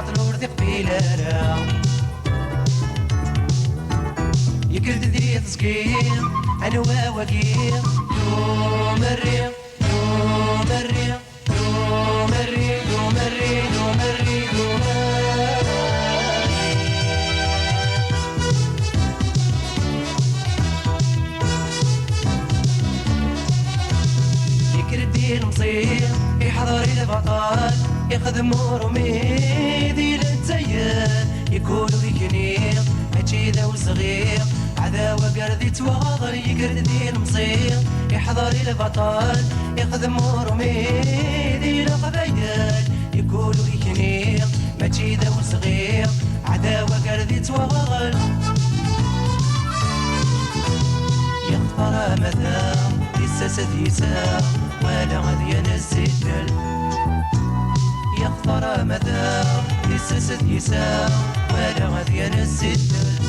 البطل ورثي قبيلة يكرد ذي تسقيم أنا وواقيم يوم الريم يوم الريم يوم الريم يوم الريم يوم الريم يوم يكرد ذي المصير يحضر البطل يخدم رميدي للتيار يقولوا ذيك نيق هاتشي ذا وصغير عذاوة قردي تواضر يقرد ذي المصير يحضر البطل يخدم رميدي للقبايل يقولوا ذيك نيق هاتشي ذا وصغير عذاوة قردي تواضر يخطر مثال يساس ديسا ولا غادي نزيدل يخطر مثال يساس ديسا ولا غادي نزيدل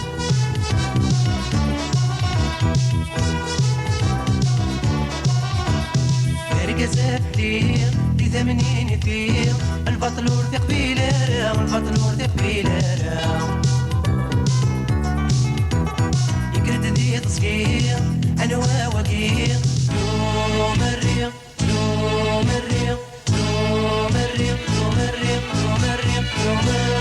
رقص كتير دي ثمانين يثير البطل ورثي قبيلة البطل ورثي قبيلة يكرد ذي تصقير أنا وواقير يوم الريم يوم الريم يوم الريم يوم الريم يوم الريم يوم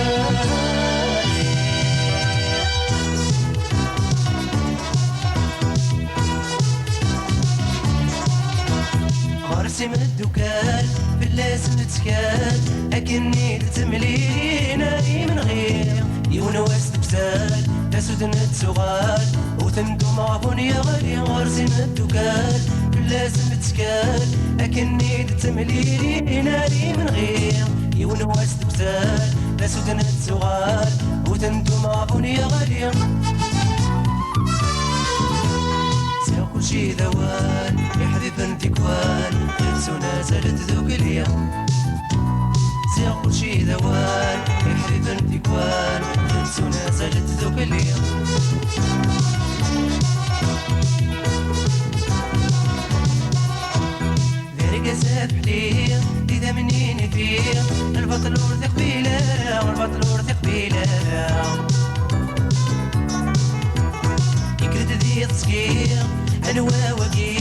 مرسم الدكان باللازم نتكال أكني تتمليني من غير يونواس تبسال تسود نتسغال وثندو معفون يغلي مرسم الدكان باللازم نتكال أكني تتمليني من غير يونواس تبسال تسود نتسغال وثندو معفون يغلي كل شي ذوان يحذف انتكوان تنسونا زالت ذوك اليوم سيق كل شي ذوان يحذف انتكوان تنسونا زالت ذوك اليوم ذلك زاد بحليل إذا منين يثير البطل ورثي قبيلة والبطل ورثي قبيلة يكرد ذي تصقير أنا وواقير